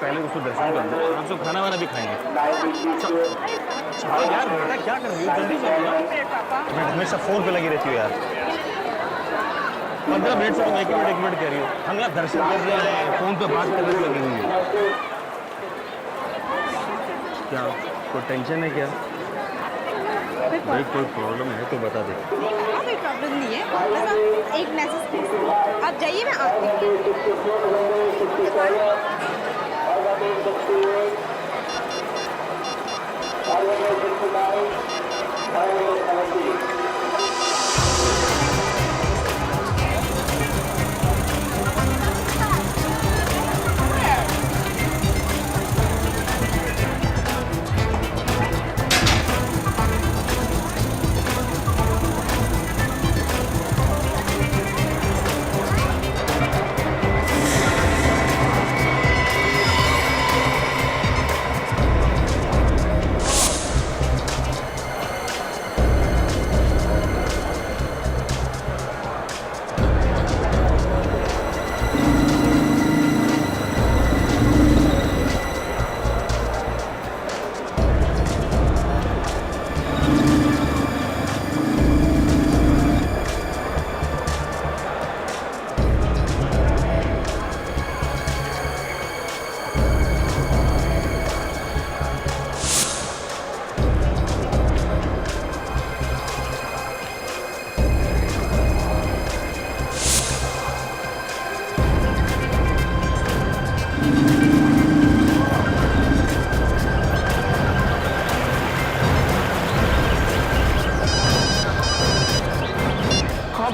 पहले उसको दर्शन कर दो, आराम से खाना वाना भी खाएंगे। चलो यार बेटा, क्या कर रही हो, जल्दी चलो ना। मैं हमेशा फोन पे लगी रहती हूँ यार। 15 मिनट से तुम एक मिनट कह रही हो। हम यहाँ दर्शन कर रहे हैं, फोन पे बात करने लगी हुई है। क्या कोई टेंशन है क्या? भाई कोई प्रॉब्लम है तो बता दे। कोई प्रॉब्लम नहीं है, बस आप एक मैसेज आप जाइए, मैं आती हूँ।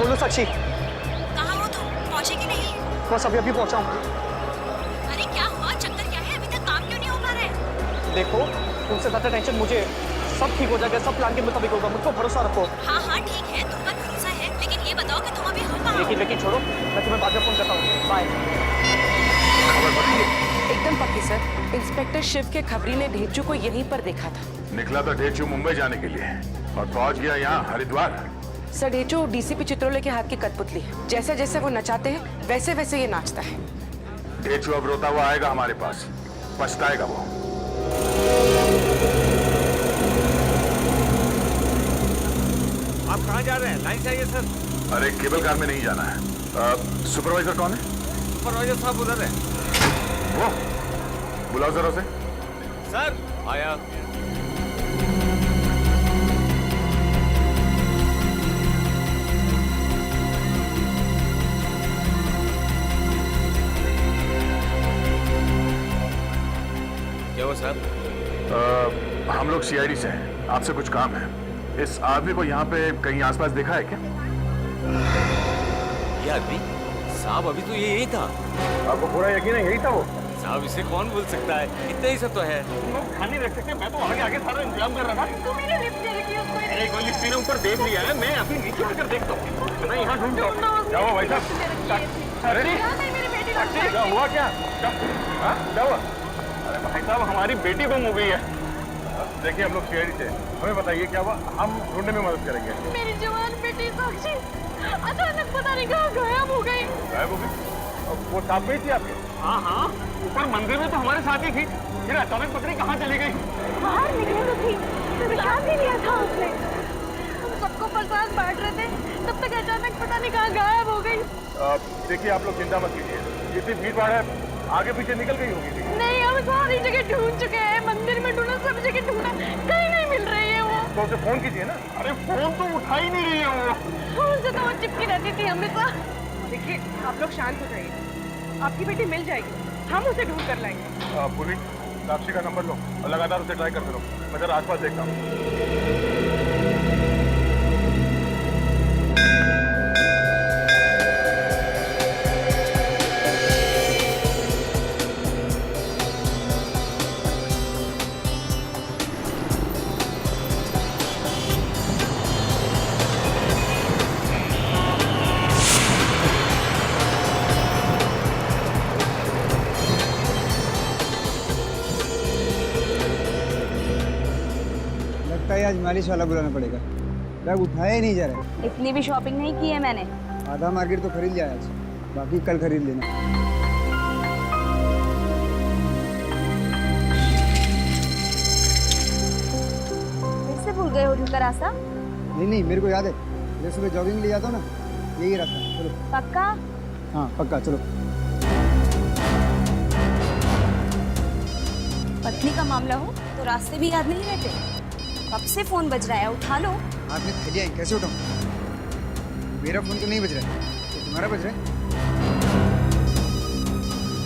बोलो साक्षी, कहाँ हो तुम? पहुँचे कि नहीं? बस अभी पहुंचा हूँ। अरे क्या हुआ? चक्कर क्या है? अभी तक काम क्यों नहीं हो पा रहा है? देखो, तुमसे ज्यादा टेंशन मुझे, सब ठीक हो जाएगा, सब प्लान के मुताबिक होगा, मुझको भरोसा रखो। हाँ हाँ ठीक है, तुम पर भरोसा है, लेकिन ये बताओ कि तुम अभी हो कहाँ? लेकिन छोड़ो, मैं तुम्हें बाद में फोन करता हूँ। बाय। एकदम पक्की सर, इंस्पेक्टर शिव के खबरी ने ढेंचू को यहीं पर देखा था। निकला था ढेंचू मुंबई जाने के लिए और पहुंच गया यहाँ हरिद्वार। सर ढेंचू डीसीपी चित्रोले के हाथ की कठपुतली है, जैसे जैसे वो नचाते हैं वैसे वैसे ये नाचता है। ढेंचू अब रोता हुआ आएगा हमारे पास, पछताएगा वो। आप कहाँ जा रहे हैं? लाइन चाहिए सर। अरे केबल कार में नहीं जाना है। सुपरवाइजर कौन है? सुपरवाइजर साहब उधर है। वो बुलाओ जरा से। सर आया। क्या हुआ साहब? हम लोग सीआईडी से हैं, आपसे कुछ काम है। इस आदमी को यहाँ पे कहीं आसपास देखा है क्या? ये आदमी साहब अभी तो ये यही था। आपको पूरा यकीन है यही था वो? साहब इसे कौन भूल सकता है, इतना ही सब तो है। तुम लोग ध्यान नहीं रख सकते, मैं तो आगे आगे सारा इंतजाम कर रहा था। तो मैंने लिफ्ट दे रखी है उसको। अरे कोई लिफ्ट ने ऊपर देख लिया है, मैं अभी नीचे आकर देखता हूँ। मैं यहाँ ढूंढ रहा हूँ। क्या हुआ भाई साहब? अरे मेरी बेटी क्या हुआ? क्या हुआ? अरे भाई साहब हमारी बेटी को मूवी है। देखिए हम लोग सीआईडी से, हमें बताइए क्या हुआ, हम ढूंढने में मदद करेंगे। मेरी जवान बेटी साक्षी अचानक पता नहीं कहाँ गायब हो गई। गायब हो गई? वो साथ में ही थी आपके? हाँ, ऊपर मंदिर में तो हमारे साथ ही थी, फिर अचानक पता नहीं कहाँ चली गई। बाहर निकले तो थी, प्रसाद भी लिया था उसने। हम सबको प्रसाद बांट रहे थे, तब तक अचानक पता नहीं कहाँ गायब हो गई। देखिए आप लोग चिंता मत कीजिए, जितनी भीड़ भाड़ है आगे पीछे निकल गई होगी। नहीं, हम सारी जगह ढूंढ चुके हैं, मंदिर में ढूंढा, सब जगह ढूंढा, कहीं नहीं मिल रही है वो। तो उसे फोन कीजिए ना। अरे फोन तो उठा ही नहीं रही है वो। उनसे तो वो चिपकी रहती थी हमेशा। देखिए आप लोग शांत हो जाइए, आपकी बेटी मिल जाएगी, हम उसे ढूंढ कर लाएंगे। पूरी साक्षी का नंबर लो और लगातार उसे ट्राई करते रहो, मैं जरा आसपास देखता हूँ। लगता है आज मालिश वाला बुलाना पड़ेगा, बैग उठाया ही नहीं जा रहा है। इतनी भी शॉपिंग नहीं की है मैंने। आधा मार्केट तो खरीद लिया आज, बाकी कल खरीद लेना। का रास्ता? नहीं नहीं, मेरे को याद है, मैं सुबह जॉगिंग ले जाता हूँ ना, यही रास्ता। चलो। पक्का? हाँ पक्का, चलो। पत्नी का मामला हो तो रास्ते भी याद नहीं रहते। कब से फोन बज रहा है, उठा लो। हाथ में थैलियाँ हैं, कैसे उठाऊँ? मेरा फोन तो नहीं बज रहा है, तो तुम्हारा बज रहा है।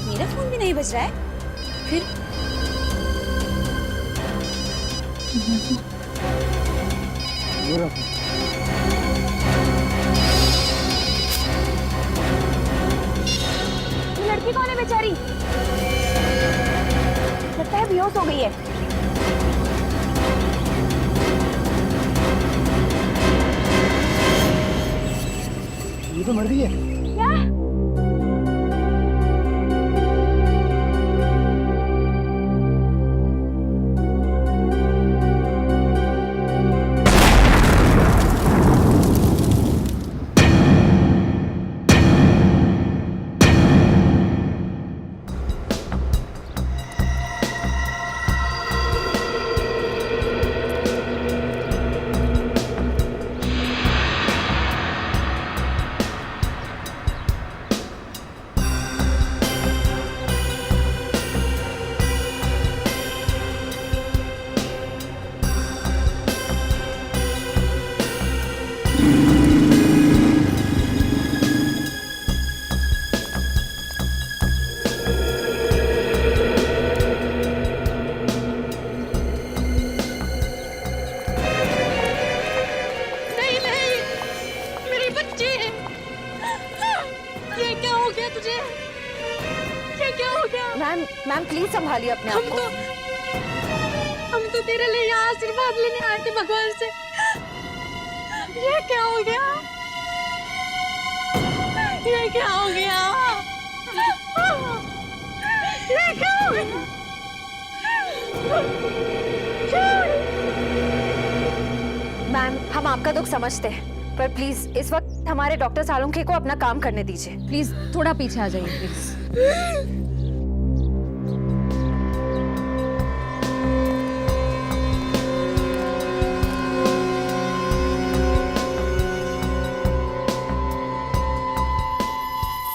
मेरा फोन भी नहीं बज रहा है, फिर मेरा फोन। ये लड़की कौन है बेचारी? लगता है बेहोश हो गई है। ये तो मर गई है। क्या? मैम प्लीज संभालिए अपने आप को। हम तो तेरे लिए यहाँ आशीर्वाद लेने आए थे भगवान से। ये क्या हो गया? ये क्या हो गया? ये क्या हो गया? मैम हम आपका दुख समझते हैं, पर प्लीज इस वक्त हमारे डॉक्टर सालुंखे को अपना काम करने दीजिए। प्लीज थोड़ा पीछे आ जाइए प्लीज।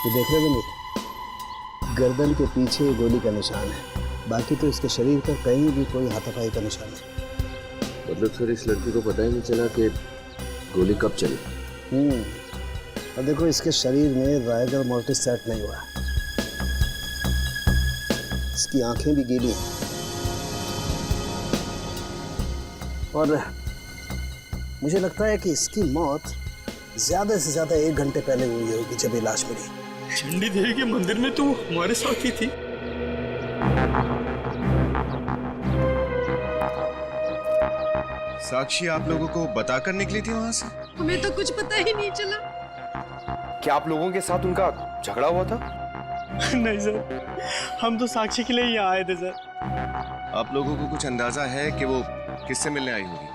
ये देख रहे हो, गर्दन के पीछे गोली का निशान है, बाकी तो इसके शरीर का कहीं भी कोई हाथापाई का निशान नहीं। मतलब सर इस लड़की को पता ही नहीं चला कि गोली कब चली। और देखो इसके शरीर में रायगर मोर्टिस सेट नहीं हुआ, इसकी आंखें भी गीली हैं और मुझे लगता है कि इसकी मौत ज्यादा से ज्यादा 1 घंटे पहले हुई होगी जब ये लाश मिली। चंडी देवी के मंदिर में तो हमारे साथ ही थी। साक्षी आप लोगों को बताकर निकली थी वहां से? हमें तो कुछ पता ही नहीं चला। क्या आप लोगों के साथ उनका झगड़ा हुआ था? नहीं सर, हम तो साक्षी के लिए ही आए थे सर। आप लोगों को कुछ अंदाजा है कि वो किससे मिलने आई होगी?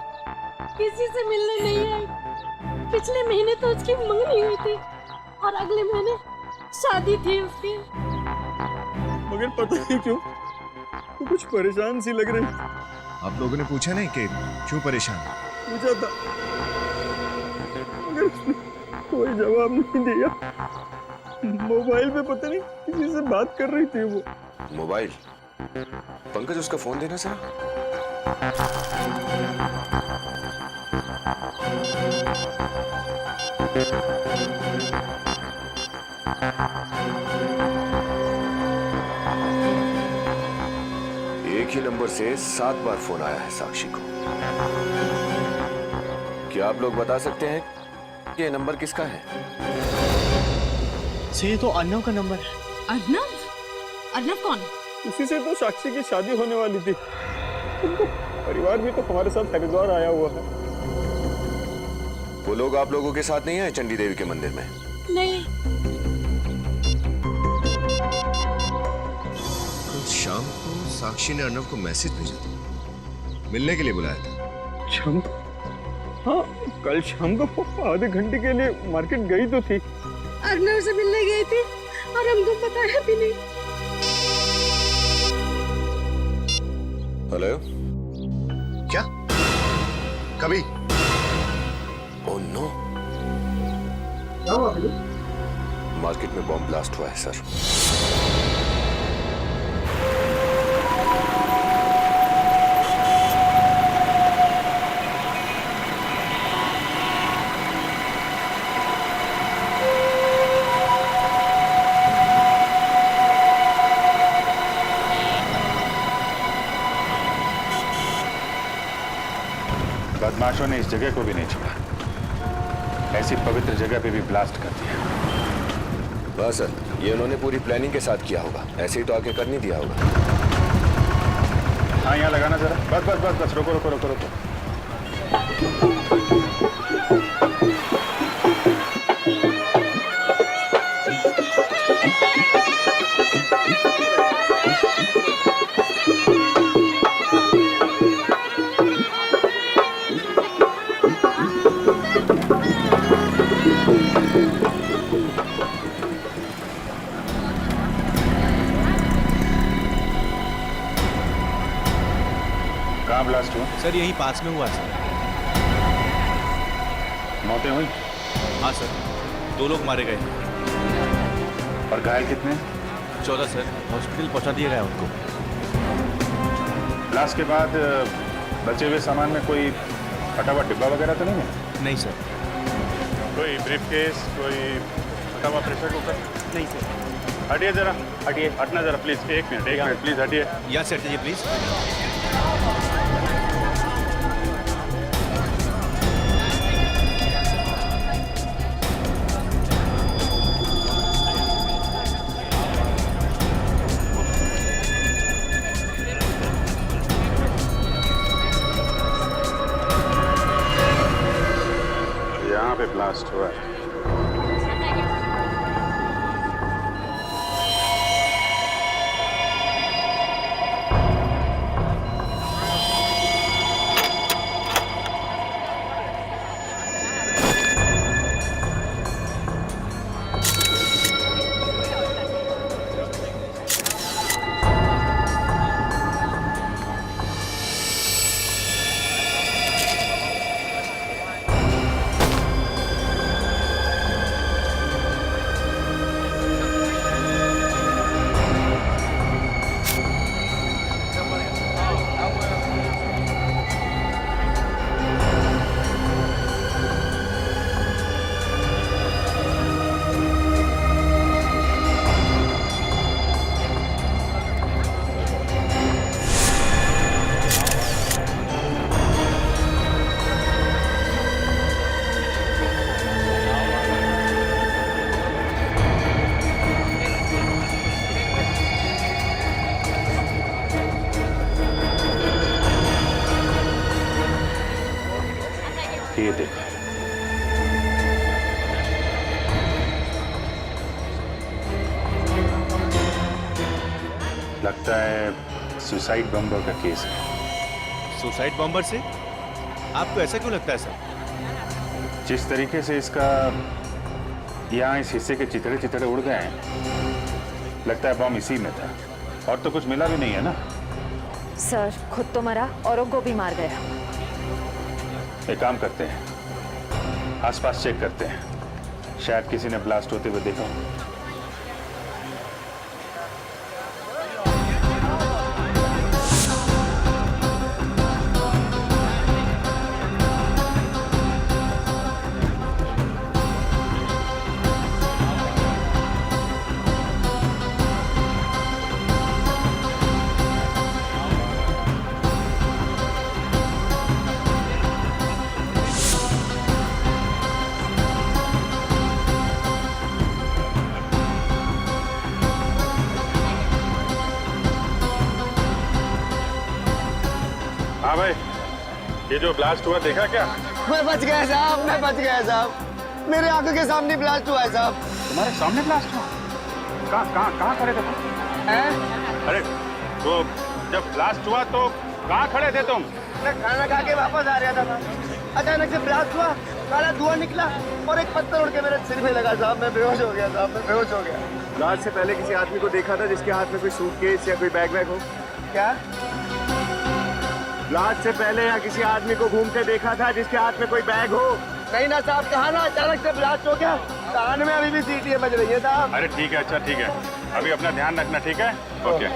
किसी से मिलने नहीं आई। पिछले महीने तो उसकी मंगनी हुई थी और अगले महीने शादी थी उसकी। मगर पता नहीं क्यों तो कुछ परेशान सी लग रही। आप लोगों ने पूछा नहीं कि क्यों परेशान? पूछा था मगर उसने कोई जवाब नहीं दिया। मोबाइल पे पता नहीं किसी से बात कर रही थी वो। मोबाइल? पंकज उसका फोन देना सर। एक ही नंबर से 7 बार फोन आया है साक्षी को। क्या आप लोग बता सकते हैं कि ये नंबर किसका है? ये तो अर्नव का नंबर है। अर्नव? अर्नव कौन? उसी से तो साक्षी की शादी होने वाली थी। उनका परिवार भी तो हमारे साथ हरिद्वार आया हुआ है। वो लोग आप लोगों के साथ नहीं आए चंडी देवी के मंदिर में? नहीं। कल शाम को साक्षी ने अर्नव को मैसेज भेजा था, मिलने के लिए बुलाया था। शाम? हाँ, कल शाम को आधे घंटे के लिए मार्केट गई तो थी। अर्नव से मिलने गई थी और हमको बताया भी नहीं। हेलो? क्या? कभी? ओह नो, मार्केट में बॉम्ब ब्लास्ट हुआ है सर। बदमाशों ने इस जगह को भी नहीं छोड़ा, ऐसी पवित्र जगह पे भी ब्लास्ट कर दिया। बस सर, ये उन्होंने पूरी प्लानिंग के साथ किया होगा, ऐसे ही तो आके कर नहीं दिया होगा। हाँ यहाँ लगाना जरा, बस बस बस बस, रोको रोको रोको रोको। कहाँ ब्लास्ट हुआ? सर यही पास में हुआ सर। मौतें हुई? हाँ सर, 2 लोग मारे गए और घायल कितने? 14 सर, हॉस्पिटल पहुंचा दिया गया उनको। ब्लास्ट के बाद बचे हुए सामान में कोई फटा हुआ डिब्बा वगैरह तो नहीं है? नहीं सर। कोई ब्रीफकेस, कोई फटा हुआ प्रेशर कुकर? नहीं सर। हटिए जरा, हटिए, हटना जरा प्लीज, एक मिनट प्लीज हटिए। यहाँ से हटिए प्लीज। यहाँ पे ब्लास्ट हुआ है। ये देखो, लगता है सुसाइड बम्बर का केस है। सुसाइड बॉम्बर से? आपको ऐसा क्यों लगता है सर? जिस तरीके से इसका यहाँ इस हिस्से के चितड़े चितड़े उड़ गए हैं, लगता है बम इसी में था। और तो कुछ मिला भी नहीं है ना। सर खुद तो मरा, औरों को भी मार गया। एक काम करते हैं, आसपास चेक करते हैं, शायद किसी ने ब्लास्ट होते हुए देखा हो। हाँ भाई, ये जो ब्लास्ट हुआ देखा क्या? मैं बच गया साहब, मैं बच गया साहब। मेरे आंखों के सामने ब्लास्ट हुआ है साहब। तुम्हारे सामने ब्लास्ट हुआ? कहाँ खड़े थे तुम? अरे तो जब ब्लास्ट हुआ तो कहाँ खड़े थे तुम? मैं खाना खा के वापस आ रहा था, अचानक से ब्लास्ट हुआ, काला धुआं निकला और एक पत्थर उड़ के मेरे सिर पे लगा साहब। मैं बेहोश हो गया साहब, मैं बेहोश हो गया। ब्लास्ट से पहले किसी आदमी को देखा था जिसके हाथ में कोई सूटकेस या कोई बैग वैग हो? क्या? ब्लास्ट से पहले या किसी आदमी को घूमते देखा था जिसके हाथ में कोई बैग हो? नहीं ना साहब, कहा ना अचानक से ब्लास्ट हो गया। कान में अभी भी सीटियां बज रही है साहब। अरे ठीक है, अच्छा ठीक है, अभी अपना ध्यान रखना, ठीक है? ओके।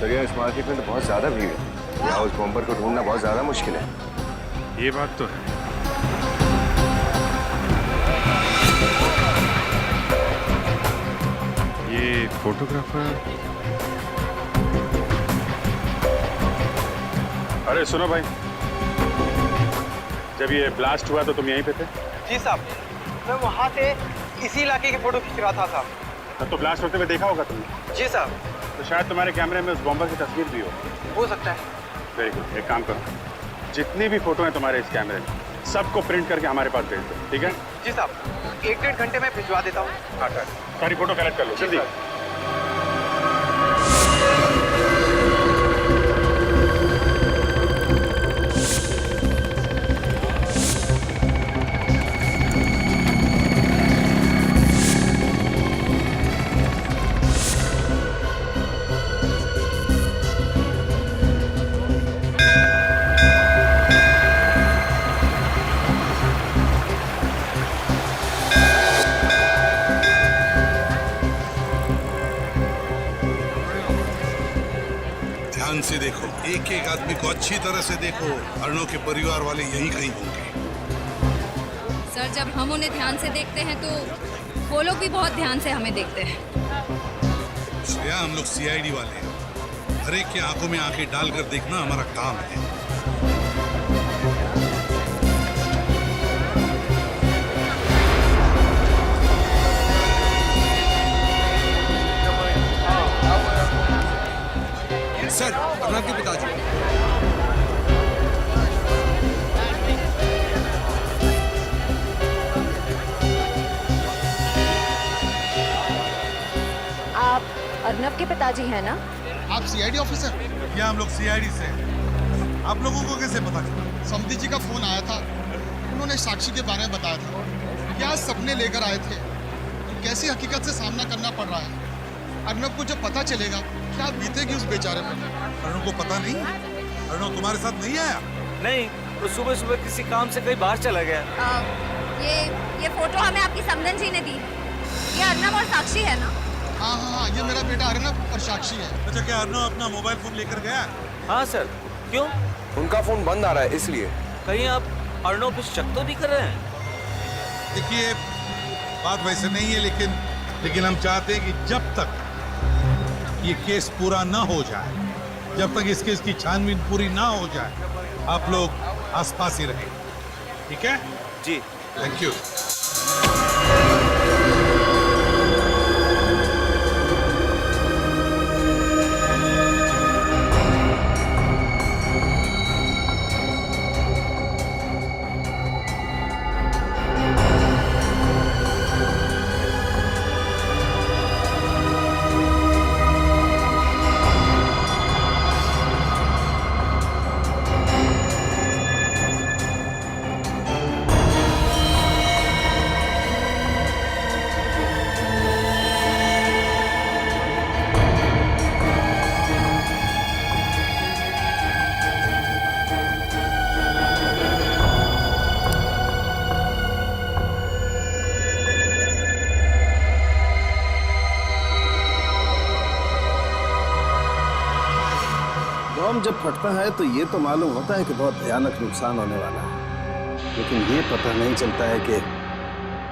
सर यार, इस मार्केट में तो बहुत ज्यादा भीड़ है, यहाँ उस बॉम्बर को ढूंढना बहुत ज्यादा मुश्किल है। ये बात तो है। ये फोटोग्राफर, अरे सुनो भाई, जब ये ब्लास्ट हुआ तो तुम यहीं पे थे? जी साहब, मैं वहाँ से इसी इलाके की फोटो खींच रहा था साहब। तब तो ब्लास्ट होते हुए देखा होगा तुमने? जी साहब। तो शायद तुम्हारे कैमरे में उस बॉम्बर की तस्वीर भी हो सकता है। वेरी गुड, एक काम करो, जितनी भी फोटो हैं तुम्हारे इस कैमरे में, सबको प्रिंट करके हमारे पास भेज दो, ठीक है? जी साहब, 1-1.5 घंटे में भिजवा देता हूँ। हाँ, सारी फोटो कलेक्ट कर लो जल्दी। ध्यान से देखो, एक एक आदमी को अच्छी तरह से देखो। अर्णव के परिवार वाले यहीं कहीं होंगे। सर, जब हम उन्हें ध्यान से देखते हैं तो वो लोग भी बहुत ध्यान से हमें देखते हैं। श्रेया, हम लोग सीआईडी वाले हैं, हर एक की आंखों में आंखें डालकर देखना हमारा काम है। सर, अर्णव के पिताजी। आप अर्नव के पिताजी हैं ना? आप सीआईडी ऑफिसर? या हम लोग सीआईडी से। आप लोगों को कैसे पता चला? समधी जी का फोन आया था, उन्होंने साक्षी के बारे में बताया था। क्या सपने लेकर आए थे, कैसी हकीकत से सामना करना पड़ रहा है। अर्नव को जब पता चलेगा क्या बीतेगी उस बेचारे पर। अर्णव को पता नहीं? अर्णव तुम्हारे साथ नहीं आया? नहीं, तो सुबह सुबह किसी काम से कहीं बाहर चला गया। ये फोटो हमें आपकी समधन जी ने दी। ये अर्नव और साक्षी है ना? हाँ हाँ हाँ, ये मेरा बेटा अर्नव और साक्षी है। अच्छा, क्या अर्णव अपना मोबाइल फोन लेकर गया? हाँ सर। क्यों? उनका फोन बंद आ रहा है इसलिए। कहीं आप अर्णव पे शक तो नहीं कर रहे हैं? देखिए, बात वैसे नहीं है, लेकिन हम चाहते हैं कि जब तक ये केस पूरा ना हो जाए, जब तक इस केस की छानबीन पूरी ना हो जाए, आप लोग आसपास ही रहें, ठीक है? जी, थैंक यू। बम जब फटता है तो ये तो मालूम होता है कि बहुत भयानक नुकसान होने वाला है, लेकिन ये पता नहीं चलता है कि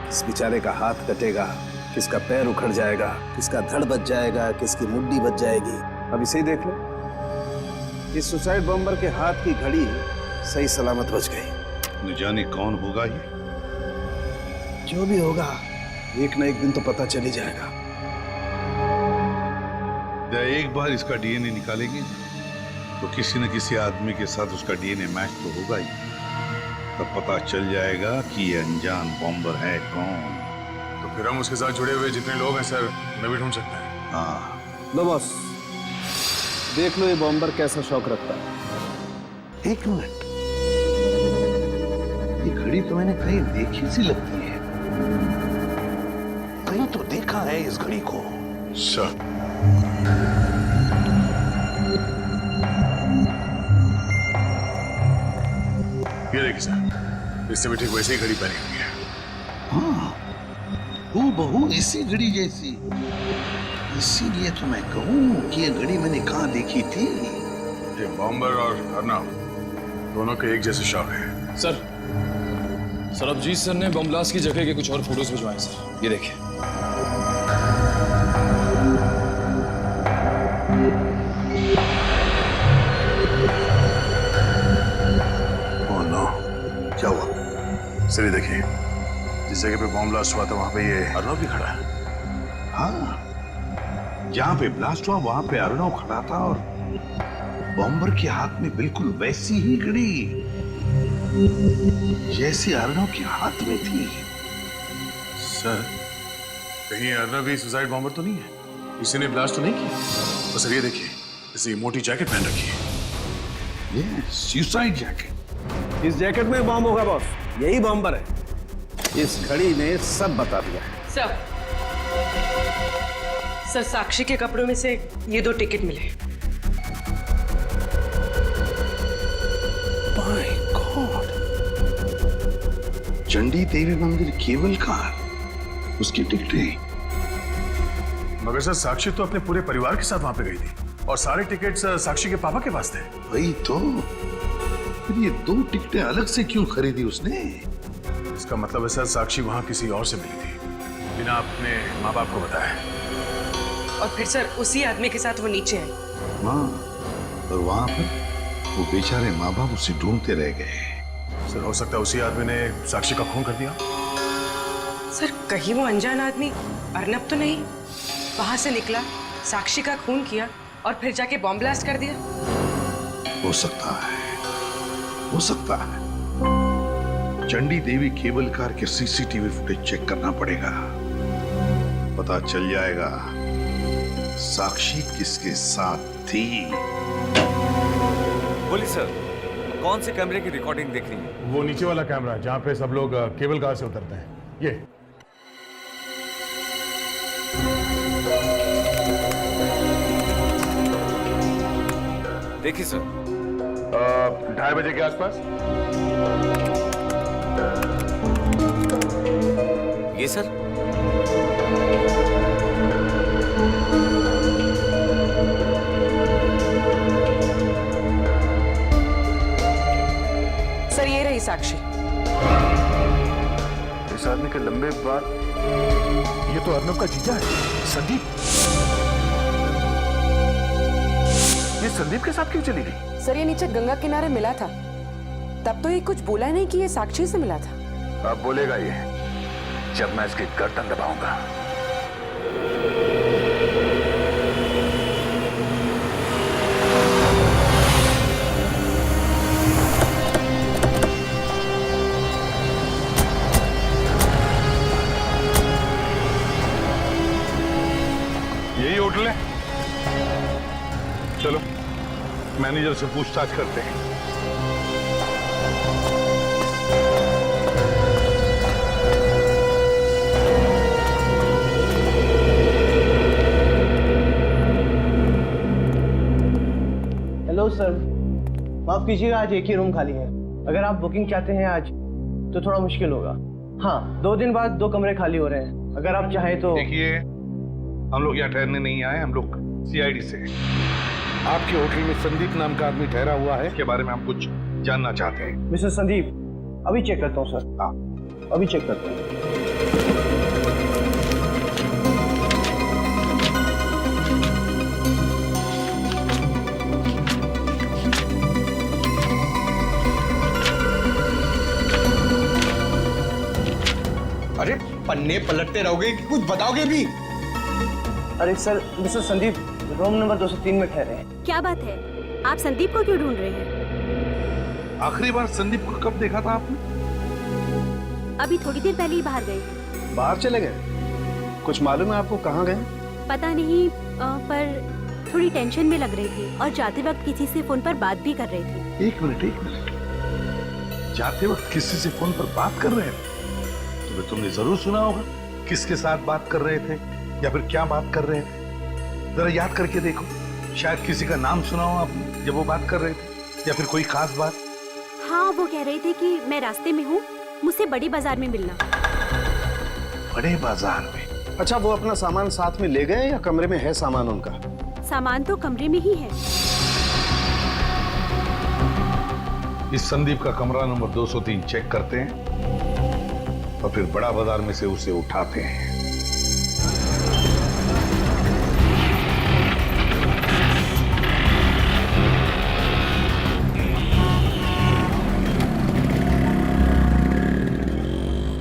किस बेचारे का हाथ कटेगा, किसका पैर उखड़ जाएगा, किसका धड़ बच जाएगा, किसकी मुड्डी बच जाएगी। अब इसे ही देख लो, इस सुसाइड बॉम्बर के हाथ की घड़ी सही सलामत बच गई। न जाने कौन होगा ये। जो भी होगा, एक न एक दिन तो पता चल ही जाएगा। एक बार इसका डीएनए निकालेंगे तो किसी न किसी आदमी के साथ उसका डीएनए मैच तो होगा ही। तब पता चल जाएगा कि ये अनजान बॉम्बर है कौन। तो फिर हम उसके साथ जुड़े हुए जितने लोग हैं सर, उन्हें भी ढूंढ सकते हैं। हाँ, लो बॉस, देख लो ये बॉम्बर कैसा शौक रखता है। एक मिनट, ये घड़ी तो मैंने कहीं देखी सी लगती है। कहीं तो देखा है इस घड़ी को। सर, ये देखिए सर, इससे भी ठीक वैसे ही घड़ी पहनी हुई है। हाँ, वो बहू इसी घड़ी जैसी। इसीलिए तो मैं कहूँ कि ये घड़ी मैंने कहाँ देखी थी। ये बॉम्बर और अर्नब दोनों के एक जैसे शौक है। सर सरबजीत सर ने बम ब्लास्ट की जगह के कुछ और फोटोज भिजवाए सर, ये देखिए। ओह नो, क्या हुआ? सर ये देखिए, जिस जगह पे बॉम्ब ब्लास्ट हुआ था वहां पे ये अर्नब भी खड़ा है। हाँ, जहाँ पे ब्लास्ट हुआ वहां पे अर्नब खड़ा था और बॉम्बर के हाथ में बिल्कुल वैसी ही घड़ी जैसी अर्नब के हाथ में थी। सर कहीं अर्नब भी सुसाइड बॉम्बर तो नहीं है? किसी ने ब्लास्ट तो नहीं किया? तो सर ये देखिए, इसे मोटी जैकेट पहन रखी है। ये सुसाइड जैकेट। इस जैकेट में बॉम्ब होगा बॉस, यही बॉम्बर है। इस घड़ी ने सब बता दिया। सर साक्षी के कपड़ों में से ये 2 टिकट मिले। माय गॉड, चंडी देवी मंदिर केबल कार, उसकी टिकटें। मगर सर साक्षी तो अपने पूरे परिवार के साथ वहां पे गई थी और सारे टिकट्स साक्षी के पापा के पास थे। वही तो, फिर ये 2 टिकटें अलग से क्यों खरीदी उसने? इसका मतलब है सर साक्षी वहां किसी और से मिली थी बिना अपने माँ बाप को बताए। और फिर सर उसी आदमी के साथ वो नीचे आई। हाँ, और वहां पर वो बेचारे माँ बाप उसे ढूंढते रह गए। सर हो सकता है उसी आदमी ने साक्षी का खून कर दिया। सर कहीं वो अनजान आदमी अर्नब तो नहीं वहां से निकला, साक्षी का खून किया और फिर जाके बॉम्ब ब्लास्ट कर दिया? हो सकता है, हो सकता है। चंडी देवी केबल कार के सीसीटीवी फुटेज चेक करना पड़ेगा, पता चल जाएगा साक्षी किसके साथ थी। बोलिए सर, कौन से कैमरे की रिकॉर्डिंग देख रही है? वो नीचे वाला कैमरा जहाँ पे सब लोग केबल कार से उतरते हैं, ये। देखिए सर। 2:30 बजे के आसपास। ये सर। सर ये रही साक्षी। इस आदमी के लंबे बाल, ये तो अर्नब का जीजा है, संदीप। ये संदीप के साथ क्यों चली गई? सर ये नीचे गंगा किनारे मिला था, तब तो ये कुछ बोला नहीं कि ये साक्षी से मिला था। अब बोलेगा ये जब मैं इसकी गर्दन दबाऊंगा। यही होटल है? चलो मैनेजर से पूछताछ करते हैं। हेलो सर, माफ कीजिएगा, आज एक ही रूम खाली है। अगर आप बुकिंग चाहते हैं आज तो थोड़ा मुश्किल होगा। हाँ, 2 दिन बाद 2 कमरे खाली हो रहे हैं, अगर आप चाहें तो। देखिए, हम लोग यहाँ ठहरने नहीं आए, हम लोग सीआईडी से। आपके होटल में संदीप नाम का आदमी ठहरा हुआ है, इसके बारे में हम कुछ जानना चाहते हैं। मिस्टर संदीप, अभी चेक करता हूँ सर। हाँ, अभी चेक करता हूँ। अरे पन्ने पलटते रहोगे कि कुछ बताओगे भी? अरे sir, mister Sandeep room number 203 में ठहरे हैं। क्या बात है, आप संदीप को क्यों ढूंढ रहे हैं? आखिरी बार संदीप को कब देखा था आपने? अभी थोड़ी देर पहले ही बाहर गए। बाहर चले गए? कुछ मालूम है आपको कहाँ गए? पता नहीं, पर थोड़ी टेंशन में लग रही थी और जाते वक्त किसी से फोन पर बात भी कर रही थी। एक मिनट। जाते वक्त किसी से फोन पर बात कर रहे थे? तुम्हें तुमने जरूर सुना होगा। किसके साथ बात कर रहे थे या फिर क्या बात कर रहे थे? जरा याद करके देखो, शायद किसी का नाम सुना हो आपने जब वो बात कर रहे थे, या फिर कोई खास बात। हाँ, वो कह रहे थे कि मैं रास्ते में हूँ मुझसे बड़ी बाजार में मिलना। बड़े बाजार में? अच्छा, वो अपना सामान साथ में ले गए या कमरे में है सामान उनका? सामान तो कमरे में ही है। इस संदीप का कमरा नंबर 203 चेक करते हैं और फिर बड़ा बाजार में से उसे उठाते हैं।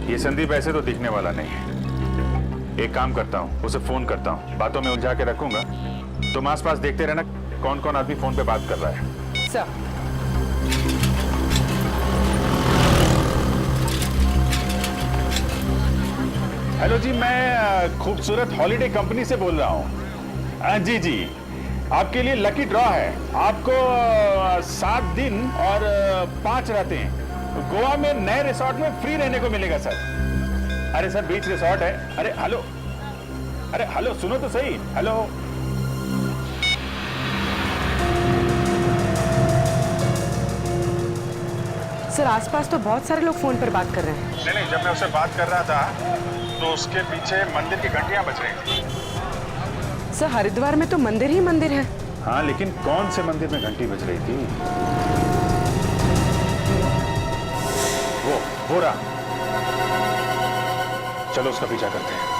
ये संदीप ऐसे तो दिखने वाला नहीं है। एक काम करता हूँ, उसे फोन करता हूँ, बातों में उलझा के रखूंगा। तुम आसपास देखते रहना कौन कौन आदमी फोन पे बात कर रहा है। सर। हेलो जी, मैं खूबसूरत हॉलिडे कंपनी से बोल रहा हूँ। जी जी, आपके लिए लकी ड्रॉ है। आपको 7 दिन और 5 रातें गोवा में नए रिसोर्ट में फ्री रहने को मिलेगा सर। अरे सर, बीच रिसोर्ट है। अरे हेलो, सुनो तो सही। हेलो। सर, आसपास तो बहुत सारे लोग फोन पर बात कर रहे हैं। नहीं, जब मैं उससे बात कर रहा था तो उसके पीछे मंदिर की घंटियां बज रही थी। सर, हरिद्वार में तो मंदिर ही मंदिर है। हाँ, लेकिन कौन से मंदिर में घंटी बज रही थी? वो रहा। चलो उसका पीछा करते हैं।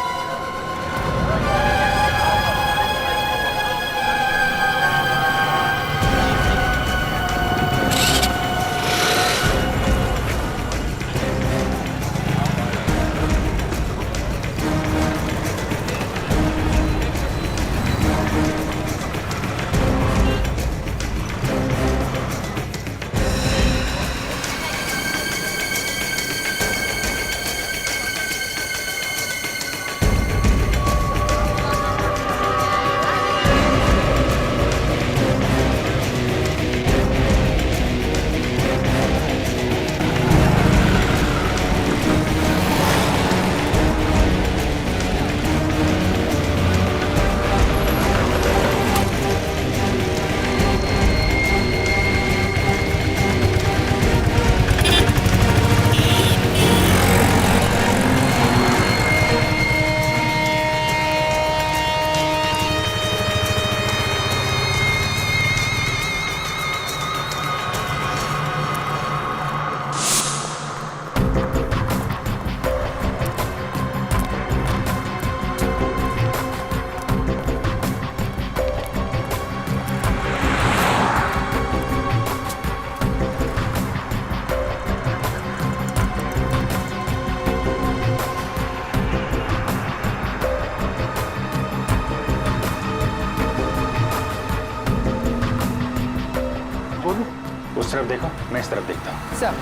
उस तरफ देखो, मैं इस तरफ देखता हूँ। सर।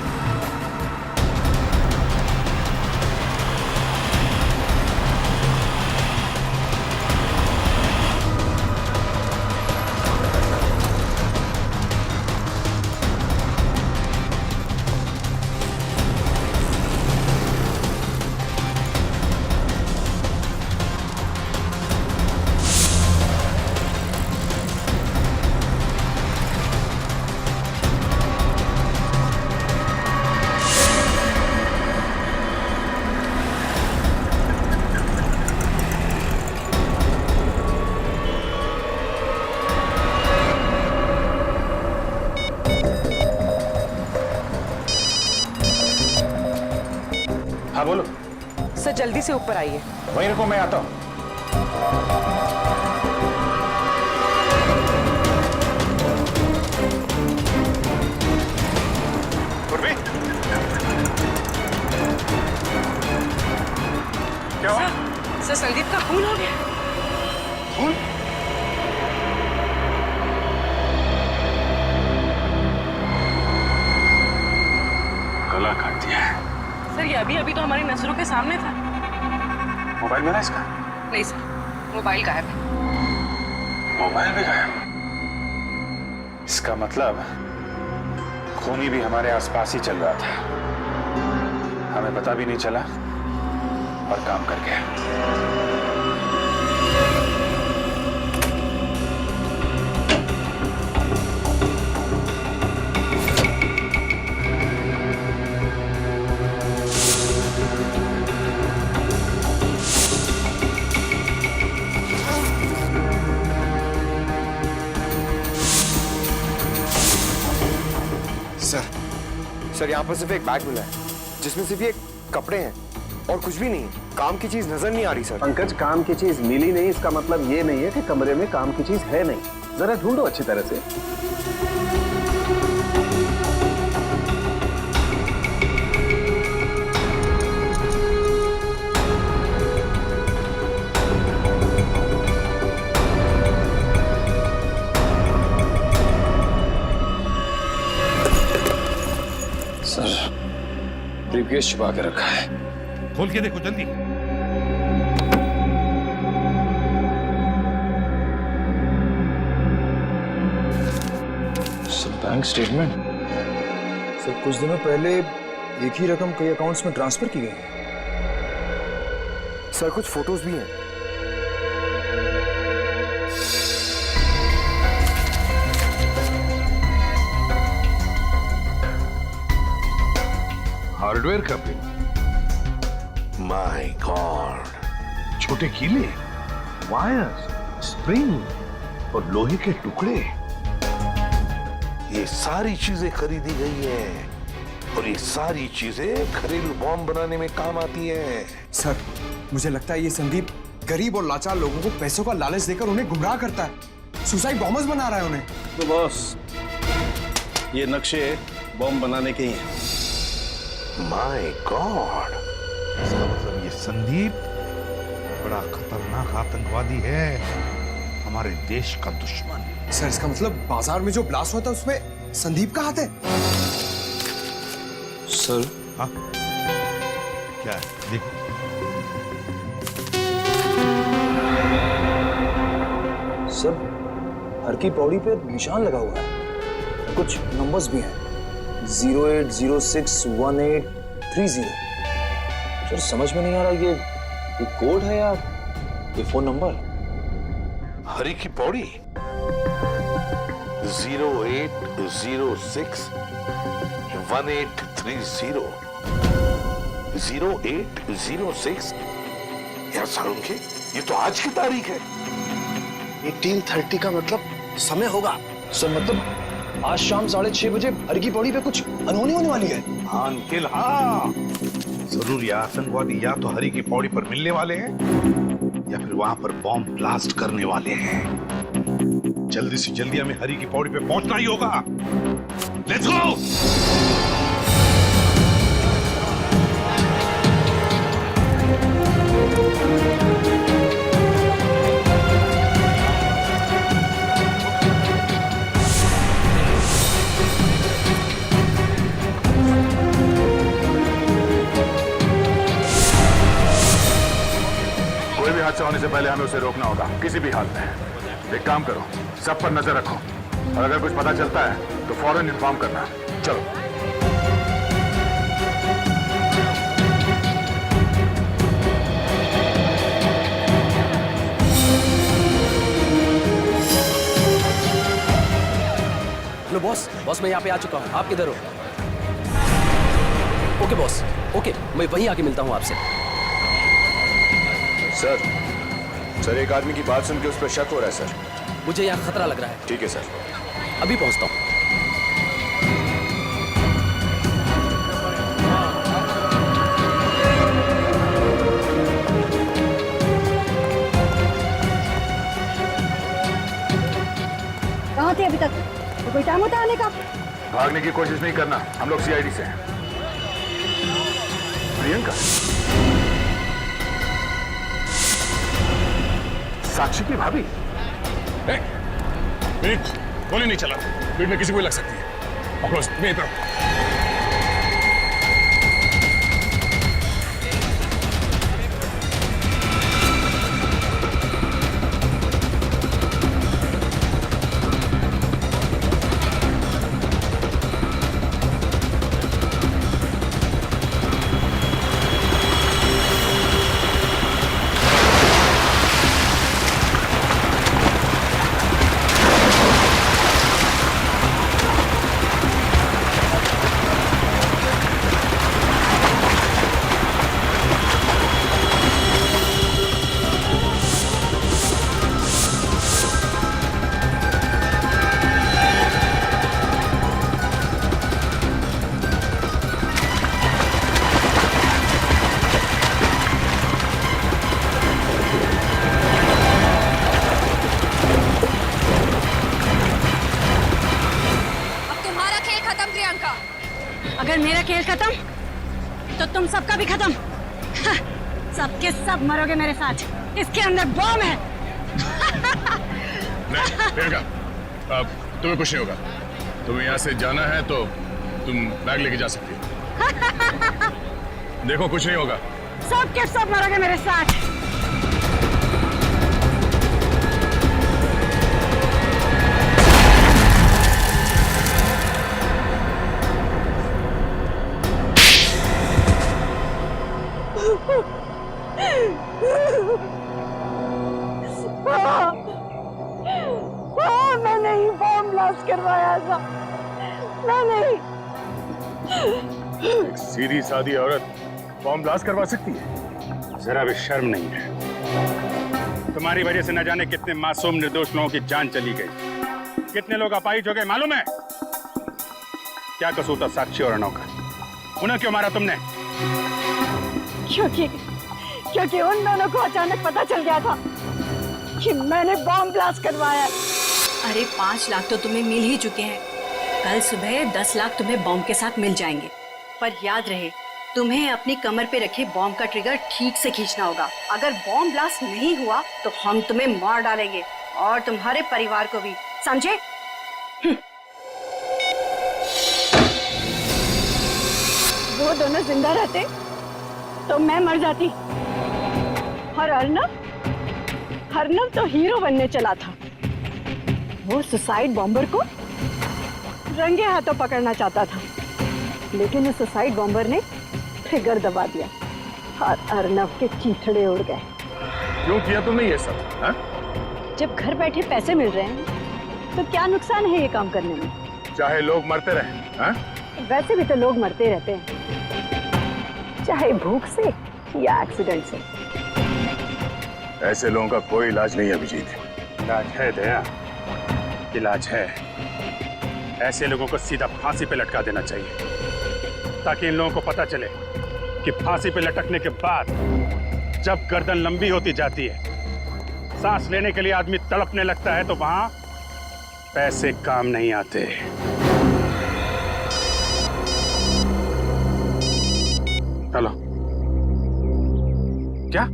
हाँ बोलो। सर, जल्दी से ऊपर आइए। वहीं रुको, मैं आता हूँ। उर्वी, क्या हुआ? सर, संदीप का खून हो गया। खून? गला काट दिया है। सर, ये अभी तो हमारी नजरों के सामने था। मोबाइल मिला इसका? नहीं सर, मोबाइल गायब है। मोबाइल भी गायब? इसका मतलब खूनी भी हमारे आसपास ही चल रहा था, हमें पता भी नहीं चला और काम कर गया। सर यहाँ पर सिर्फ एक बैग मिला है जिसमें सिर्फ ये कपड़े हैं और कुछ भी नहीं। काम की चीज नजर नहीं आ रही सर। पंकज, काम की चीज मिली नहीं इसका मतलब ये नहीं है कि कमरे में काम की चीज है नहीं। जरा ढूंढो अच्छी तरह से। सर, ब्रीफकेस छुपा के रखा है। खोल के देखो जल्दी। Sir, bank statement. सर, कुछ दिनों पहले एक ही रकम कई अकाउंट्स में ट्रांसफर की गई है। सर कुछ फोटोज भी हैं। हार्डवेयर का बिल। माय गॉड, छोटे कीले, वायर्स, स्प्रिंग और लोहे के टुकड़े, ये सारी चीजें खरीदी गई हैं और ये सारी चीजें घरेलू बॉम्ब बनाने में काम आती हैं। सर, मुझे लगता है ये संदीप गरीब और लाचार लोगों को पैसों का लालच देकर उन्हें गुमराह करता है। सुसाइड बॉम्बर्स बना रहा है उन्हें। तो बॉस, ये नक्शे बॉम्ब बनाने के ही हैं। माय गॉड, इसका मतलब ये संदीप बड़ा खतरनाक आतंकवादी है, हमारे देश का दुश्मन। सर, इसका मतलब बाजार में जो ब्लास्ट हुआ था उसमें संदीप का हाथ है। सर, हाँ क्या है? देखो। सर, हर की पौड़ी पे निशान लगा हुआ है, कुछ नंबर्स भी हैं। 08061830। सर, समझ में नहीं आ रहा ये कोड है या ये फोन नंबर। हरी की पौड़ी 08061830। 0806। यार सारुंखे, ये तो आज की तारीख है। 1830 का मतलब समय होगा। सर, मतलब आज शाम 6:30 बजे हर की पौड़ी पे कुछ अनहोनी होने वाली है। हाँ अंकिल, हाँ जरूर ये आतंकवादी या तो हरी की पौड़ी पर मिलने वाले हैं या फिर वहां पर बॉम्ब ब्लास्ट करने वाले हैं। जल्दी से जल्दी हमें हरी की पौड़ी पे पहुंचना ही होगा। Let's go. हादसा होने से पहले हमें उसे रोकना होगा, किसी भी हाल में। एक काम करो, सब पर नजर रखो और अगर कुछ पता चलता है तो फौरन इन्फॉर्म करना। चलो। लो बॉस, मैं यहाँ पे आ चुका हूँ। आप किधर हो? ओके बॉस, ओके, मैं वहीं आके मिलता हूँ आपसे। सर, एक आदमी की बात सुन के उस पर शक हो रहा है सर। मुझे यहाँ खतरा लग रहा है। ठीक है सर, अभी पहुँचता हूँ। कहाँ थे अभी तक? तो कोई टाइम होता आने का? भागने की कोशिश नहीं करना, हम लोग सीआईडी से हैं। प्रियंका, साक्षी की भाभी। गोली नहीं चला, भीड़ में किसी को लग सकती है। पकड़ो, मैं इधर। खत्म प्रियंका। अगर मेरा खेल खत्म तो तुम सबका भी खत्म। हाँ, सबके सब मरोगे मेरे साथ। इसके अंदर बॉम्ब है। नहीं प्रियंका, अब तुम्हें कुछ नहीं होगा। तुम्हें यहाँ से जाना है तो तुम बैग लेके जा सकती हो। देखो कुछ नहीं होगा। सबके सब मरोगे मेरे साथ। मैंने ही बॉम्ब ब्लास्ट करवाया था। मैंने ही। एक सीधी सादी औरत बॉम्ब ब्लास्ट करवा सकती है? जरा भी शर्म नहीं है। तुम्हारी वजह से न जाने कितने मासूम निर्दोष लोगों की जान चली गई, कितने लोग अपाहिज हो गए मालूम है? क्या कसूर था साक्षी और अर्नव का? उन्हें क्यों मारा तुमने? क्योंकि उन दोनों को अचानक पता चल गया था कि मैंने बॉम्ब ब्लास्ट करवाया। अरे 5 लाख तो तुम्हें मिल ही चुके हैं। कल सुबह 10 लाख तुम्हें बॉम्ब के साथ मिल जाएंगे। पर याद रहे, तुम्हें अपनी कमर पे रखे बॉम्ब का ट्रिगर ठीक से खींचना होगा। अगर बॉम्ब ब्लास्ट नहीं हुआ तो हम तुम्हें मार डालेंगे और तुम्हारे परिवार को भी, समझे? वो दोनों जिंदा रहते तो मैं मर जाती। और अर्नव तो हीरो बनने चला था। वो सुसाइड बॉम्बर को रंगे हाथों पकड़ना चाहता था, लेकिन उस सुसाइड बॉम्बर ने ट्रिगर दबा दिया और अर्नव के चीथड़े उड़ गए। क्यों किया तुमने ये सब? हा? जब घर बैठे पैसे मिल रहे हैं तो क्या नुकसान है ये काम करने में? चाहे लोग मरते रहे। हा? वैसे भी तो लोग मरते रहते हैं, चाहे भूख से या एक्सीडेंट से। ऐसे लोगों का कोई इलाज नहीं है अभिजीत। इलाज है दया, इलाज है। ऐसे लोगों को सीधा फांसी पे लटका देना चाहिए, ताकि इन लोगों को पता चले कि फांसी पे लटकने के बाद जब गर्दन लंबी होती जाती है, सांस लेने के लिए आदमी तड़पने लगता है, तो वहां पैसे काम नहीं आते। चलो। क्या?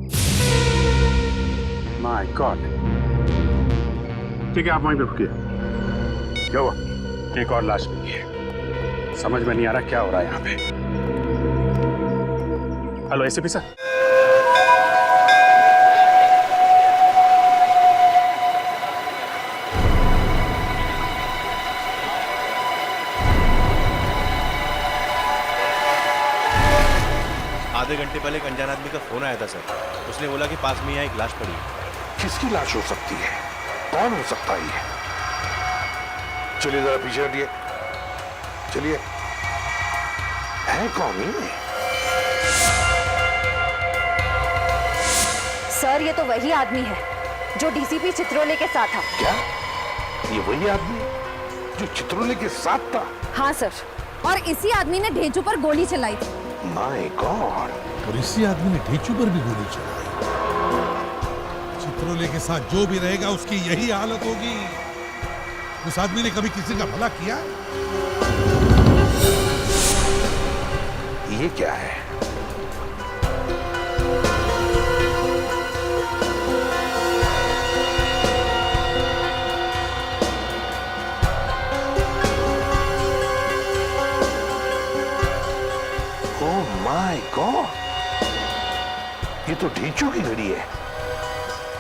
My God. ठीक है, आप वहीं पे रुकिए। क्या हुआ? एक और लाश मिली है। समझ में नहीं आ रहा क्या हो रहा है यहाँ पे। Hello ACP sir. आधे घंटे पहले एक अनजान आदमी का फोन आया था सर। उसने बोला कि पास में यहाँ एक लाश पड़ी है। किसकी लाश हो सकती है? कौन हो सकता है ये? चलिए जरा पीछे हटिए। चलिए, है कौन ये? सर, ये तो वही आदमी है जो डीसीपी चित्रोले के साथ था। क्या? ये वही आदमी जो चित्रोले के साथ था? हाँ सर, और इसी आदमी ने ढेंचू पर गोली चलाई थी। My God! और इसी आदमी ने ढेंचू पर भी गोली चलाई। चित्रोले के साथ जो भी रहेगा उसकी यही हालत होगी। उस आदमी ने कभी किसी का भला किया? ये क्या है? Oh my God! ये तो ढेंचू की घड़ी है।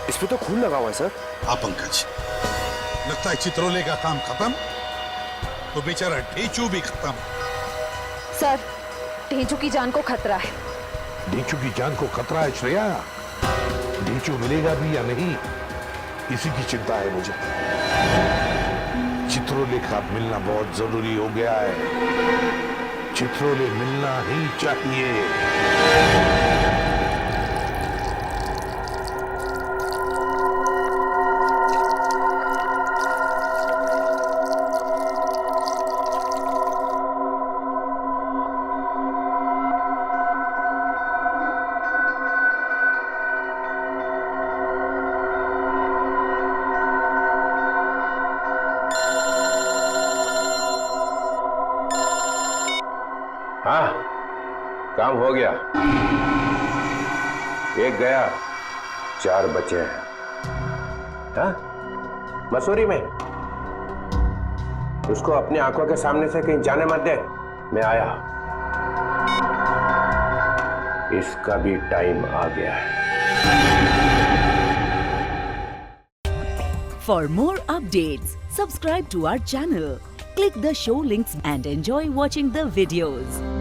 इस पे तो खून लगा हुआ है सर। हाँ पंकज, लगता है चित्रोले का काम खत्म तो बेचारा ढेंचू भी खत्म। सर, ढेंचू की जान को खतरा है। ढेंचू की जान को खतरा है श्रेया? ढेंचू मिलेगा भी या नहीं, इसी की चिंता है मुझे। चित्रोले का मिलना बहुत जरूरी हो गया है। चित्रोले मिलना ही चाहिए। हाँ, काम हो गया। एक गया, 4 बचे हैं। हाँ, मसूरी में। उसको अपनी आंखों के सामने से कहीं जाने मत दे। मैं आया। इसका भी टाइम आ गया है। For more updates, subscribe to our channel, click the show links and enjoy watching the videos.